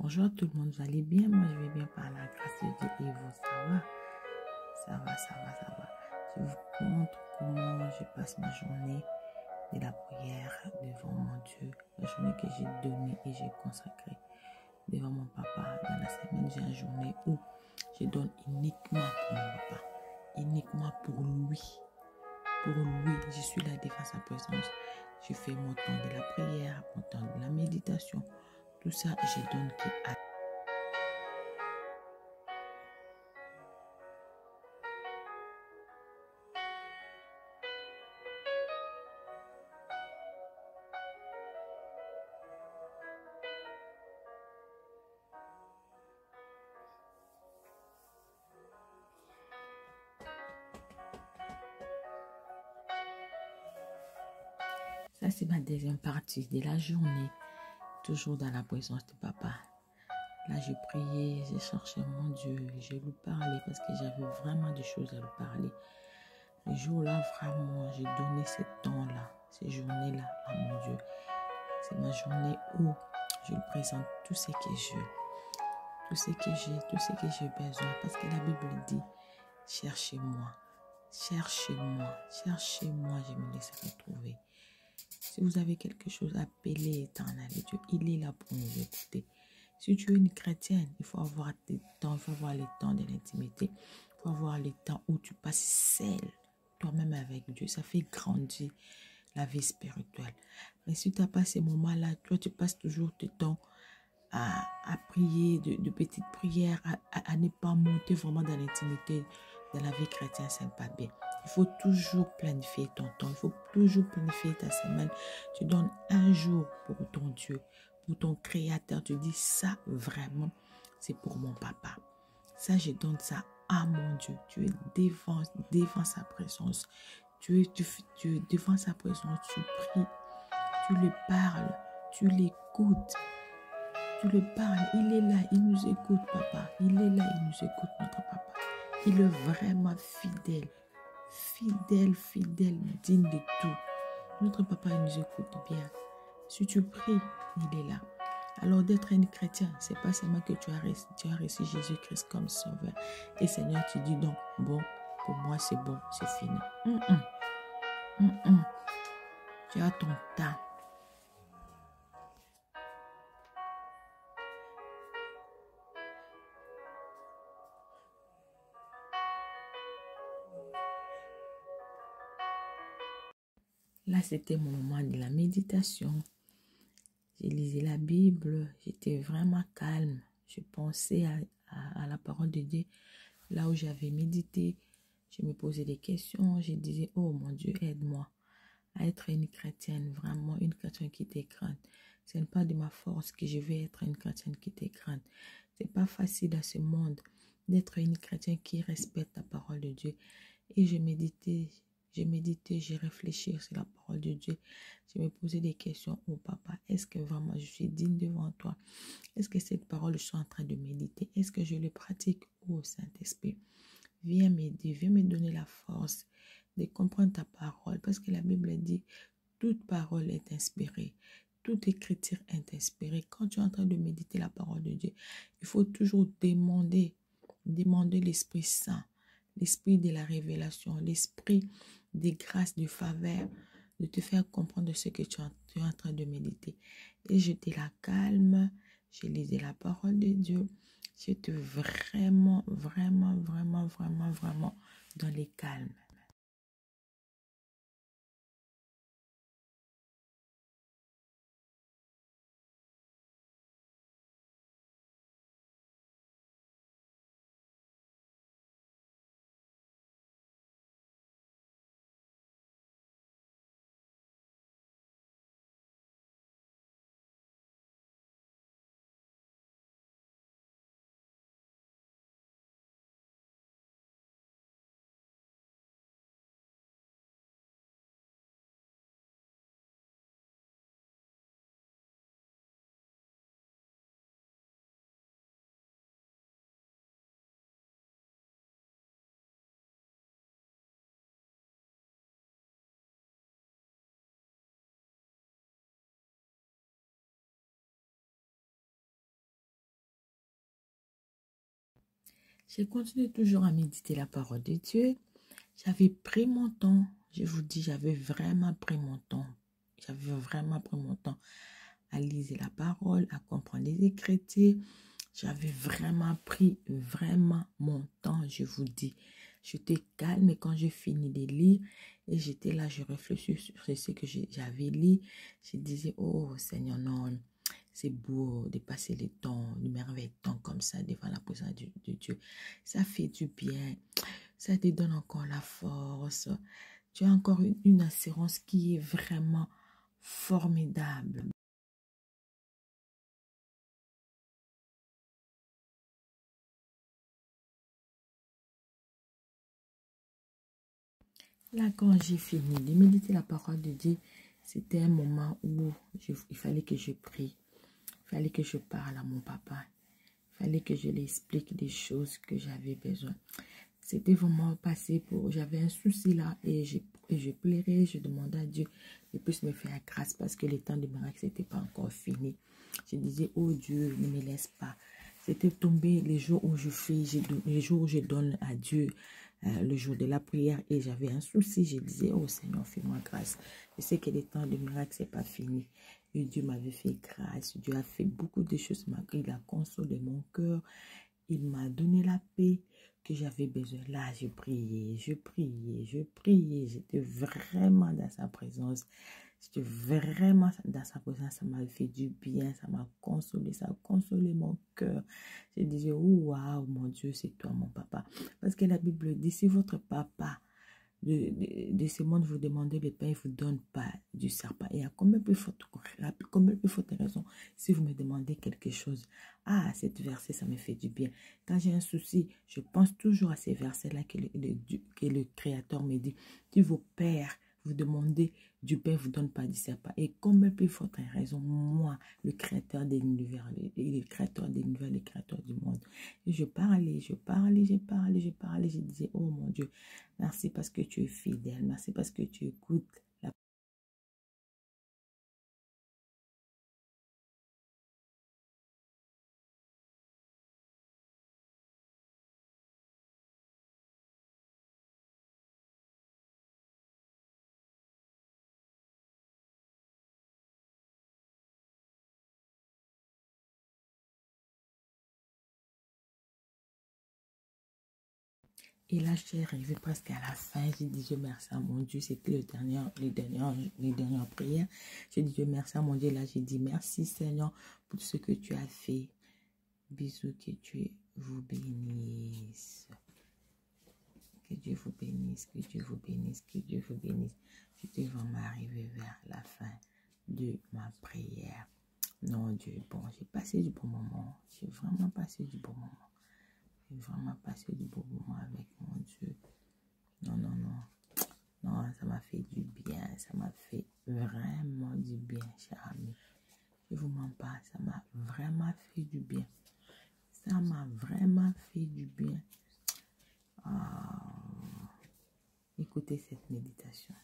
Bonjour tout le monde, vous allez bien? Moi je vais bien par la grâce de Dieu et vous, ça va? Ça va, ça va, ça va. Je vous montre comment je passe ma journée de la prière devant mon Dieu. La journée que j'ai donnée et j'ai consacrée devant mon papa. Dans la semaine, j'ai une journée où je donne uniquement pour mon papa. Uniquement pour lui. Pour lui, je suis là devant sa présence. Je fais mon temps de la prière, mon temps de la méditation. Tout ça, je donne qu'à ça, c'est ma deuxième partie de la journée, toujours dans la présence de papa. Là, je priais, j'ai cherché mon Dieu, je lui parlais parce que j'avais vraiment des choses à lui parler. Le jour-là, vraiment, j'ai donné ce temps-là, ces journées-là à mon Dieu. C'est ma journée où je lui présente tout ce que j'ai, tout ce que j'ai besoin. Parce que la Bible dit, cherchez-moi, cherchez-moi, cherchez-moi, je me laisserai trouver. Si vous avez quelque chose, appelez Éternel Dieu. Il est là pour nous écouter. Si tu es une chrétienne, il faut avoir des temps, il faut avoir les temps de l'intimité. Il faut avoir les temps où tu passes seul, toi-même avec Dieu. Ça fait grandir la vie spirituelle. Mais si tu n'as pas ces moments-là, toi, tu passes toujours tes temps à prier, de petites prières, à ne pas monter vraiment dans l'intimité de la vie chrétienne, c'est pas bien. Il faut toujours planifier ton temps. Il faut toujours planifier ta semaine. Tu donnes un jour pour ton Dieu, pour ton Créateur. Tu dis ça vraiment, c'est pour mon papa. Ça, je donne ça à mon Dieu. Tu es devant sa présence. Tu es devant sa présence. Tu pries. Tu lui parles. Tu l'écoutes. Tu le parles. Il est là. Il nous écoute, papa. Il est là. Il nous écoute, notre papa. Il est vraiment fidèle. Fidèle, fidèle, digne de tout. Notre papa, il nous écoute bien. Si tu pries, il est là. Alors d'être un chrétien, c'est pas seulement que tu as reçu Jésus-Christ comme sauveur. Et Seigneur, tu dis donc, bon, pour moi c'est bon, c'est fini. Tu as ton temps. Là, c'était mon moment de la méditation. J'ai lisé la Bible, j'étais vraiment calme. Je pensais à la parole de Dieu. Là où j'avais médité, je me posais des questions. Je disais, oh mon Dieu, aide-moi à être une chrétienne, vraiment une chrétienne qui t'écrane. Ce n'est pas de ma force que je vais être une chrétienne qui t'écrane. C'est pas facile dans ce monde d'être une chrétienne qui respecte la parole de Dieu. Et je méditais, j'ai réfléchi sur la parole de Dieu. Je me posais des questions. Oh papa, est-ce que vraiment je suis digne devant toi? Est-ce que cette parole, je suis en train de méditer? Est-ce que je le pratique? Oh Saint-Esprit, viens m'aider, viens me donner la force de comprendre ta parole. Parce que la Bible dit, toute parole est inspirée. Toute écriture est inspirée. Quand tu es en train de méditer la parole de Dieu, il faut toujours demander l'Esprit Saint, l'Esprit de la révélation, l'Esprit des grâces, de faveur, de te faire comprendre ce que tu es en train de méditer. Et j'étais là calme, j'ai lisé la parole de Dieu. J'étais vraiment dans les calmes. J'ai continué toujours à méditer la parole de Dieu. J'avais pris mon temps. Je vous dis, j'avais vraiment pris mon temps. J'avais vraiment pris mon temps à lire la parole, à comprendre les Écritures. J'avais vraiment pris mon temps, je vous dis. J'étais calme et quand j'ai fini de lire, et j'étais là, je réfléchis sur ce que j'avais lu. Je disais, oh Seigneur, non, c'est beau de passer le temps, le merveilleux temps comme ça devant la présence de Dieu. Ça fait du bien, ça te donne encore la force. Tu as encore une assurance qui est vraiment formidable. Là, quand j'ai fini de méditer la parole de Dieu, c'était un moment où il fallait que je prie. Il fallait que je parle à mon papa. Il fallait que je lui explique des choses que j'avais besoin. C'était vraiment passé pour... J'avais un souci là et je pleurais, je demandais à Dieu de plus me faire grâce parce que le temps de miracle n'était pas encore fini. Je disais, oh Dieu, ne me laisse pas. C'était tombé les jours où les jours où je donne à Dieu le jour de la prière et j'avais un souci. Je disais, oh Seigneur, fais-moi grâce. Je sais que le temps de miracle, c'est pas fini. Et Dieu m'avait fait grâce. Dieu a fait beaucoup de choses. Il a consolé mon cœur. Il m'a donné la paix que j'avais besoin. Là, je priais, je priais, je priais. J'étais vraiment dans sa présence. J'étais vraiment dans sa présence. Ça m'a fait du bien. Ça m'a consolé. Ça a consolé mon cœur. Je disais, oh, waouh, mon Dieu, c'est toi, mon papa. Parce que la Bible dit, si votre papa de ce monde vous demandez le pain, il ne vous donne pas du serpent. Et à combien plus forte raison si vous me demandez quelque chose. Ah, cette verset, ça me fait du bien. Quand j'ai un souci, je pense toujours à ces versets-là que le Créateur me dit. Si vos pères vous demandez du pain, vous donne pas du serpent. Et combien plus forte raison, moi, le Créateur des univers, le Créateur des univers, le Créateur du monde. Et je parlais, je disais, oh mon Dieu, merci parce que tu es fidèle. Merci parce que tu écoutes la... Et là, j'ai arrivé presque à la fin. J'ai dit, Dieu merci à mon Dieu. C'était les dernières prières. J'ai dit, Dieu merci à mon Dieu. Là, j'ai dit, merci Seigneur pour tout ce que tu as fait. Bisous, que Dieu vous bénisse. Que Dieu vous bénisse, que Dieu vous bénisse, que Dieu vous bénisse. J'étais vraiment arrivé vers la fin de ma prière. Non, Dieu, bon, j'ai passé du bon moment. J'ai vraiment passé du bon moment. J'ai vraiment passé du bon moment avec mon Dieu. Non, non, non. Non, ça m'a fait du bien. Ça m'a fait vraiment du bien, cher ami. Je vous mens pas, ça m'a vraiment fait du bien. Ça m'a vraiment fait du bien. Ah, écoutez cette méditation.